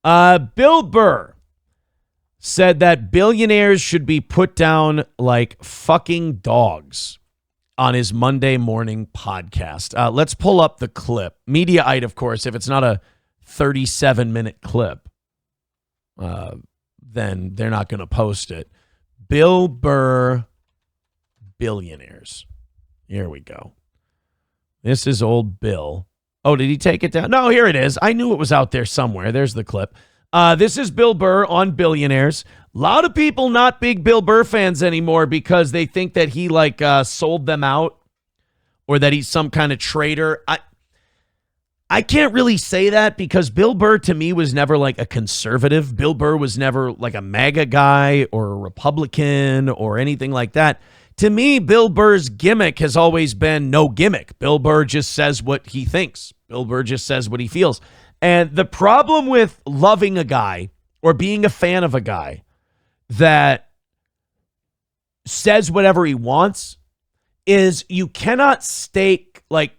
Bill Burr said that billionaires should be put down like fucking dogs on his Monday morning podcast. Let's pull up the clip. Mediaite, of course, if it's not a 37-minute clip, then they're not going to post it. Bill Burr, Billionaires. Here we go. This is old Bill. Oh, did he take it down? No, here it is. I knew it was out there somewhere. There's the clip. This is Bill Burr on Billionaires. A lot of people not big Bill Burr fans anymore because they think that he sold them out or that he's some kind of traitor. I can't really say that because Bill Burr to me was never like a conservative. Bill Burr was never like a MAGA guy or a Republican or anything like that. To me, Bill Burr's gimmick has always been no gimmick. Bill Burr just says what he thinks. Bill Burr just says what he feels. And the problem with loving a guy or being a fan of a guy that says whatever he wants is you cannot stake like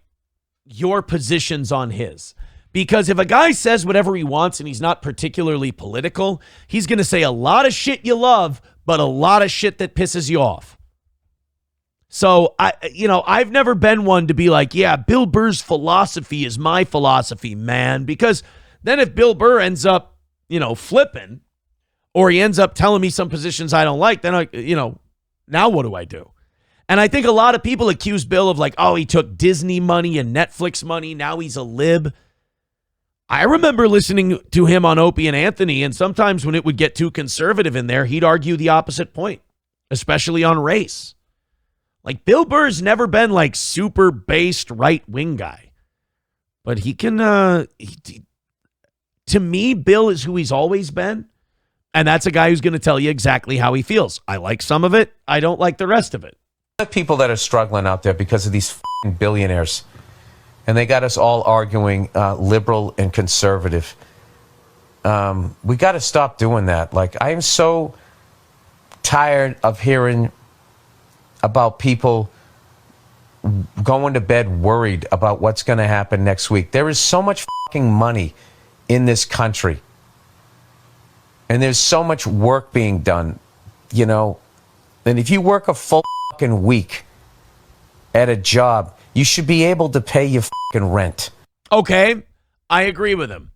your positions on his. Because if a guy says whatever he wants and he's not particularly political, he's going to say a lot of shit you love, but a lot of shit that pisses you off. So, I've never been one to be like, yeah, Bill Burr's philosophy is my philosophy, man. Because then if Bill Burr ends up, flipping, or he ends up telling me some positions I don't like, then now what do I do? And I think a lot of people accuse Bill of he took Disney money and Netflix money. Now he's a lib. I remember listening to him on Opie and Anthony, and sometimes when it would get too conservative in there, he'd argue the opposite point, especially on race. Bill Burr's never been super based right-wing guy, but he can, to me, Bill is who he's always been. And that's a guy who's going to tell you exactly how he feels. I like some of it. I don't like the rest of it. People that are struggling out there because of these f***ing billionaires, and they got us all arguing liberal and conservative. We got to stop doing that. I am so tired of hearing about people going to bed worried about what's going to happen next week. There is so much fucking money in this country. And there's so much work being done, And if you work a full fucking week at a job, you should be able to pay your fucking rent. Okay, I agree with him.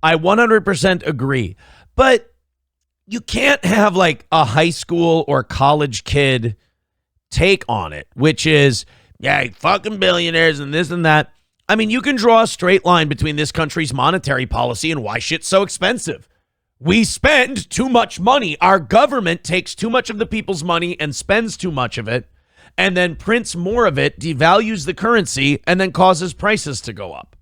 I 100% agree. But you can't have a high school or college kid take on it, which is, yeah, fucking billionaires and this and that. I mean, you can draw a straight line between this country's monetary policy and why shit's so expensive. We spend too much money. Our government takes too much of the people's money and spends too much of it, and then prints more of it, devalues the currency, and then causes prices to go up.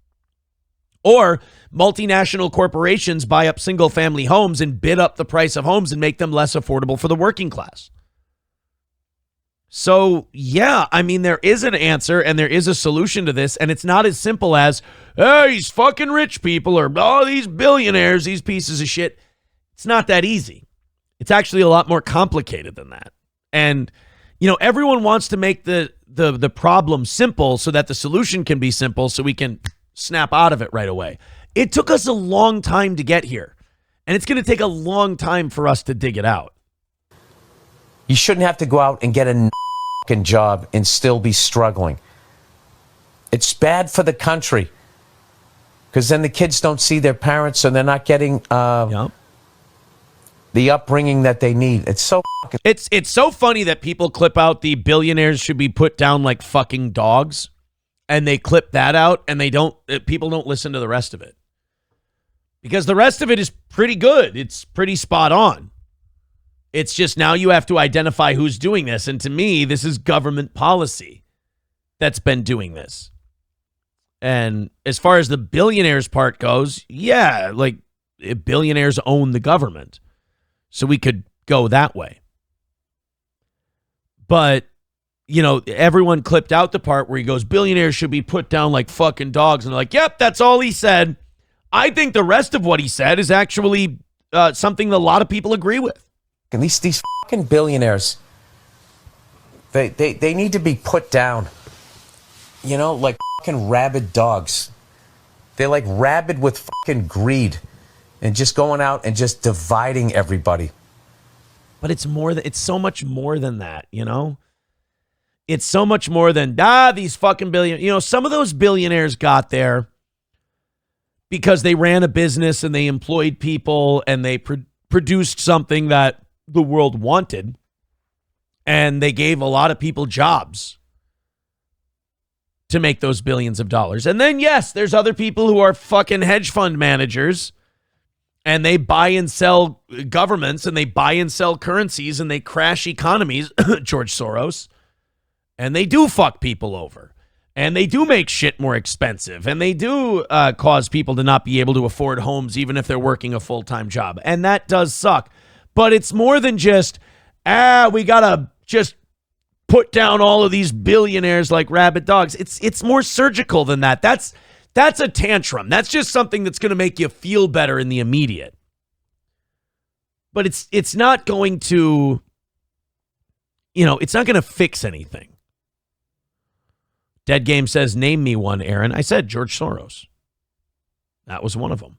Or multinational corporations buy up single-family homes and bid up the price of homes and make them less affordable for the working class. So, yeah, I mean, there is an answer and there is a solution to this, and it's not as simple as, hey, these fucking rich people or, oh, these billionaires, these pieces of shit. It's not that easy. It's actually a lot more complicated than that. And, everyone wants to make the problem simple so that the solution can be simple so we can snap out of it right away. It took us a long time to get here, and it's going to take a long time for us to dig it out. You shouldn't have to go out and get a fucking job and still be struggling. It's bad for the country because then the kids don't see their parents and they're not getting the upbringing that they need. It's so fucking... It's so funny that people clip out the billionaires should be put down like fucking dogs, and they clip that out and people don't listen to the rest of it. Because the rest of it is pretty good. It's pretty spot on. It's just now you have to identify who's doing this. And to me, this is government policy that's been doing this. And as far as the billionaires part goes, yeah, billionaires own the government. So we could go that way. But, everyone clipped out the part where he goes, billionaires should be put down like fucking dogs. And they're like, yep, that's all he said. I think the rest of what he said is actually something that a lot of people agree with. And these fucking billionaires, they need to be put down. Like fucking rabid dogs. They're like rabid with fucking greed. and just going out and just dividing everybody. But it's so much more than that, you know? It's so much more than, these fucking billionaires. You know, some of those billionaires got there because they ran a business and they employed people and they produced something that the world wanted. And they gave a lot of people jobs to make those billions of dollars. And then, yes, there's other people who are fucking hedge fund managers and they buy and sell governments and they buy and sell currencies and they crash economies, George Soros, and they do fuck people over and they do make shit more expensive and they do cause people to not be able to afford homes even if they're working a full-time job. And that does suck. But it's more than just, we got to just put down all of these billionaires like rabid dogs. It's more surgical than that. That's a tantrum. That's just something that's going to make you feel better in the immediate. But it's not going to, it's not going to fix anything. Dead Game says, name me one, Aaron. I said George Soros. That was one of them.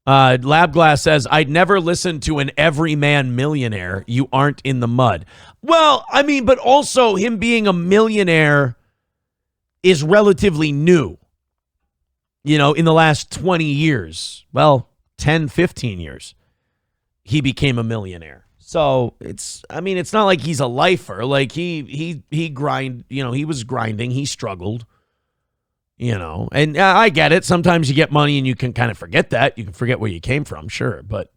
Labglass says, I'd never listen to an everyman millionaire. You aren't in the mud. Well, I mean, but also him being a millionaire is relatively new. In the last 20 years, 10, 15 years, he became a millionaire. So it's not like he's a lifer. Like he was grinding. He struggled, and I get it. Sometimes you get money and you can kind of forget that. You can forget where you came from. Sure. But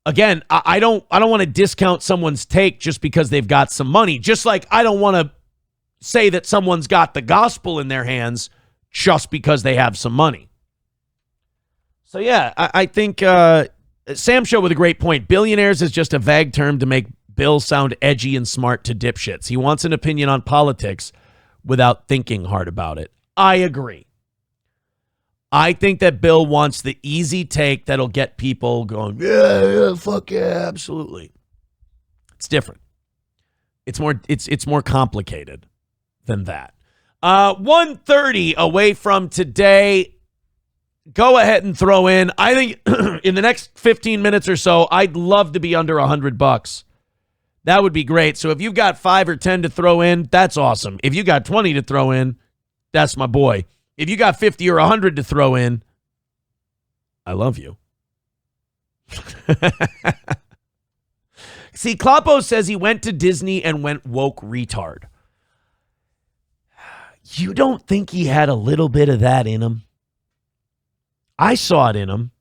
again, I don't want to discount someone's take just because they've got some money. Just like I don't want to say that someone's got the gospel in their hands just because they have some money. So, yeah, I think Sam Show with a great point. Billionaires is just a vague term to make Bill sound edgy and smart to dipshits. He wants an opinion on politics without thinking hard about it. I agree. I think that Bill wants the easy take that'll get people going, yeah, fuck yeah, absolutely. It's different. It's more complicated than that. 1:30 away from today. Go ahead and throw in. I think in the next 15 minutes or so, I'd love to be under $100. That would be great. So if you've got 5 or 10 to throw in, that's awesome. If you got 20 to throw in, that's my boy. If you got 50 or 100 to throw in, I love you. See, Kloppo says he went to Disney and went woke retard. You don't think he had a little bit of that in him? I saw it in him.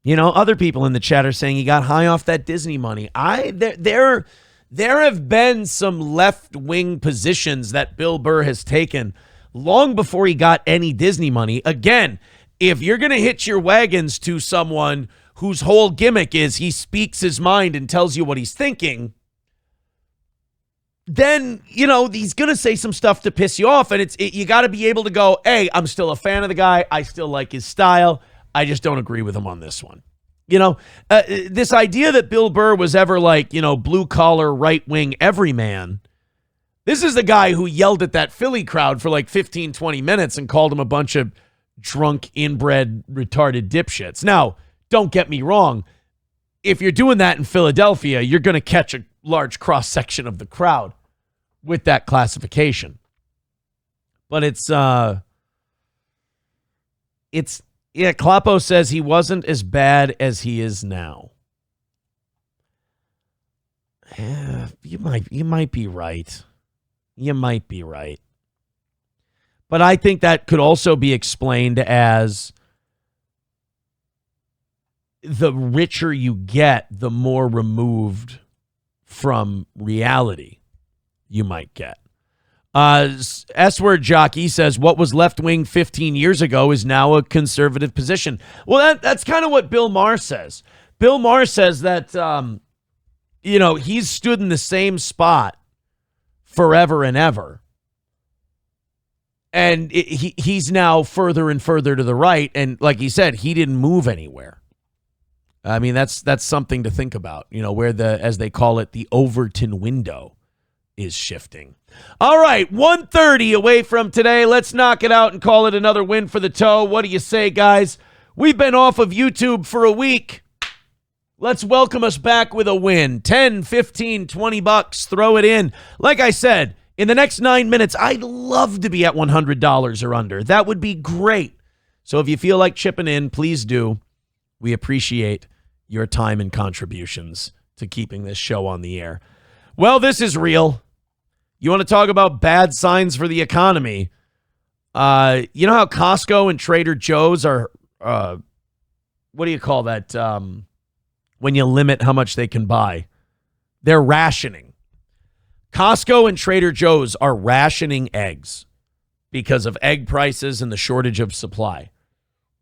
Other people in the chat are saying he got high off that Disney money. There have been some left-wing positions that Bill Burr has taken long before he got any Disney money. Again, if you're going to hitch your wagons to someone whose whole gimmick is he speaks his mind and tells you what he's thinking, then, he's going to say some stuff to piss you off. And you got to be able to go, hey, I'm still a fan of the guy. I still like his style. I just don't agree with him on this one. This idea that Bill Burr was ever like, blue collar, right wing everyman. This is the guy who yelled at that Philly crowd for like 15, 20 minutes and called him a bunch of drunk, inbred, retarded dipshits. Now, don't get me wrong. If you're doing that in Philadelphia, you're going to catch a large cross-section of the crowd with that classification. But Kloppo says he wasn't as bad as he is now. Yeah, you might be right. You might be right. But I think that could also be explained as the richer you get, the more removed from reality you might get. S-word jockey says what was left-wing 15 years ago is now a conservative position. Well, that's kind of what Bill Maher says. Bill Maher says that, he's stood in the same spot forever and ever. And he's now further and further to the right. And like he said, he didn't move anywhere. I mean, that's something to think about, where as they call it, the Overton window is shifting. All right, 1:30 away from today. Let's knock it out and call it another win for the toe. What do you say, guys? We've been off of YouTube for a week. Let's welcome us back with a win. 10, 15, 20 bucks. Throw it in. Like I said, in the next 9 minutes, I'd love to be at $100 or under. That would be great. So if you feel like chipping in, please do. We appreciate your time and contributions to keeping this show on the air. Well, this is real. You want to talk about bad signs for the economy? You know how Costco and Trader Joe's are, what do you call that? When you limit how much they can buy. They're rationing. Costco and Trader Joe's are rationing eggs because of egg prices and the shortage of supply.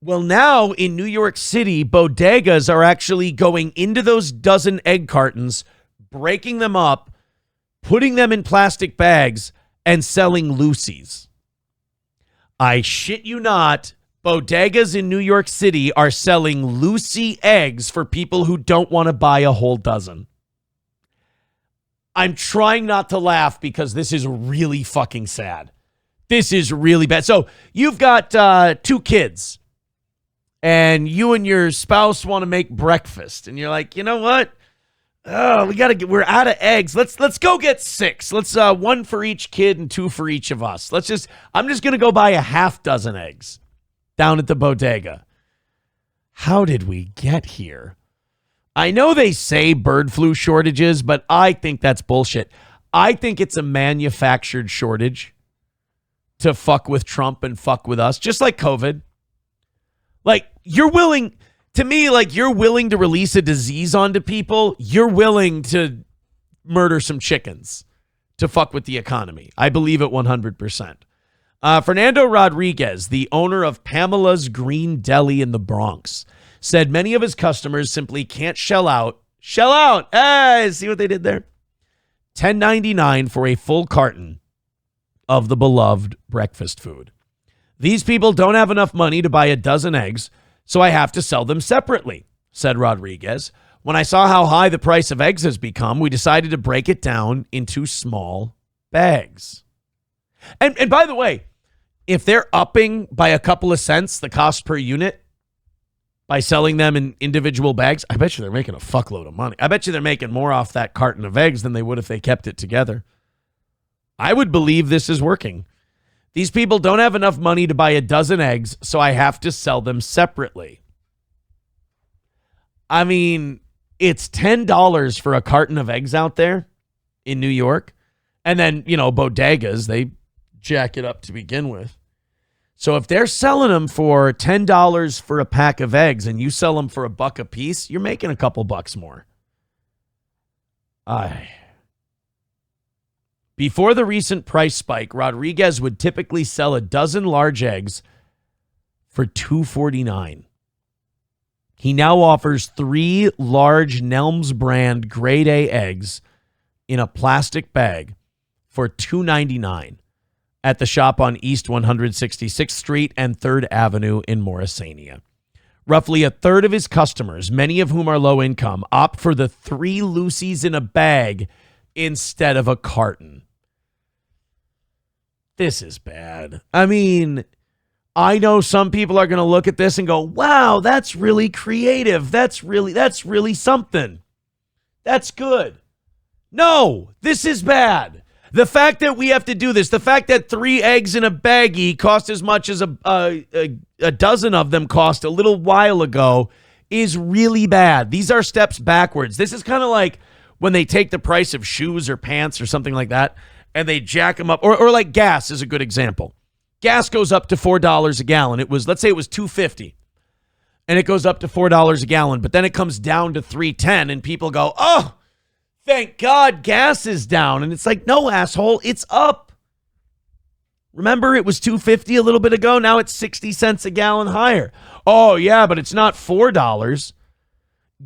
Well, now in New York City, bodegas are actually going into those dozen egg cartons, breaking them up, putting them in plastic bags, and selling loosies. I shit you not. Bodegas in New York City are selling Lucy eggs for people who don't want to buy a whole dozen. I'm trying not to laugh because this is really fucking sad. This is really bad. So you've got 2 kids and you and your spouse want to make breakfast and you're like, you know what? Oh, we're out of eggs. Let's go get 6. Let's 1 for each kid and 2 for each of us. I'm just going to go buy a half dozen eggs down at the bodega. How did we get here? I know they say bird flu shortages, but I think that's bullshit. I think it's a manufactured shortage to fuck with Trump and fuck with us, just like COVID. Like, you're willing to release a disease onto people. You're willing to murder some chickens to fuck with the economy. I believe it 100%. Fernando Rodriguez, the owner of Pamela's Green Deli in the Bronx, said many of his customers simply can't shell out. Hey, see what they did there? $10.99 for a full carton of the beloved breakfast food. These people don't have enough money to buy a dozen eggs, so I have to sell them separately, said Rodriguez. When I saw how high the price of eggs has become, we decided to break it down into small bags. And by the way, if they're upping by a couple of cents the cost per unit by selling them in individual bags, I bet you they're making a fuckload of money. I bet you they're making more off that carton of eggs than they would if they kept it together. I would believe this is working. These people don't have enough money to buy a dozen eggs, so I have to sell them separately. I mean, it's $10 for a carton of eggs out there in New York. And then, bodegas, they jack it up to begin with. So if they're selling them for $10 for a pack of eggs and you sell them for $1 a piece, you're making a couple bucks more. Before the recent price spike, Rodriguez would typically sell a dozen large eggs for $2.49. He now offers 3 large Nelms brand grade A eggs in a plastic bag for $2.99 at the shop on East 166th Street and 3rd Avenue in Morrisania. Roughly a third of his customers, many of whom are low income, opt for the 3 Lucy's in a bag instead of a carton. This is bad. I mean, I know some people are going to look at this and go, wow, that's really creative. That's really something. That's good. No, this is bad. The fact that we have to do this, the fact that 3 eggs in a baggie cost as much as a dozen of them cost a little while ago is really bad. These are steps backwards. This is kind of like when they take the price of shoes or pants or something like that and they jack them up. Or like gas is a good example. Gas goes up to $4 a gallon. Let's say it was $2.50 and it goes up to $4 a gallon, but then it comes down to $3.10 and people go, oh, thank God gas is down. And it's like, no, asshole, it's up. Remember, it was $2.50 a little bit ago. Now it's 60 cents a gallon higher. Oh, yeah, but it's not $4.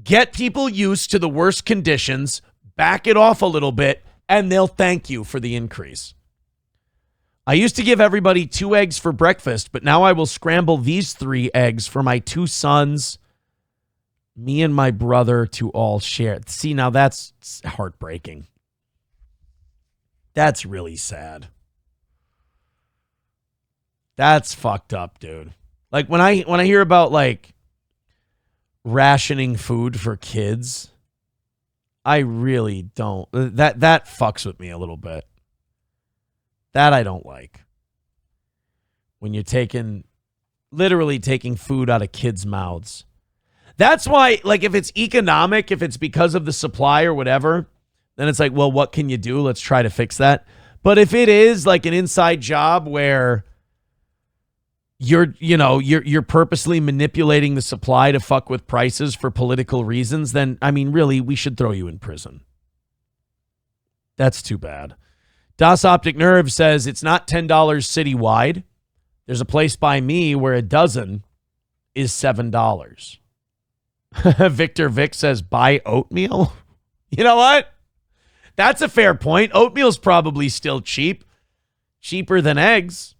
Get people used to the worst conditions, back it off a little bit, and they'll thank you for the increase. I used to give everybody 2 eggs for breakfast, but now I will scramble these 3 eggs for my 2 sons, me and my brother to all share. See, now that's heartbreaking. That's really sad. That's fucked up, dude. Like when I hear about like rationing food for kids, I really don't. That fucks with me a little bit. That I don't like. When you're literally taking food out of kids' mouths. That's why, like, if it's economic, if it's because of the supply or whatever, then it's like, well, what can you do? Let's try to fix that. But if it is like an inside job where you're purposely manipulating the supply to fuck with prices for political reasons, then, I mean, really, we should throw you in prison. That's too bad. Das Optic Nerve says it's not $10 citywide. There's a place by me where a dozen is $7. Victor Vic says buy oatmeal. You know what? That's a fair point. Oatmeal's probably still cheaper than eggs.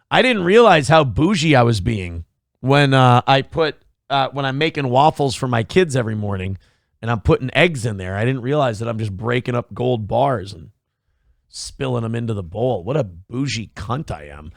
I didn't realize how bougie I was being when when I'm making waffles for my kids every morning and I'm putting eggs in there. I didn't realize that I'm just breaking up gold bars and spilling them into the bowl. What a bougie cunt I am.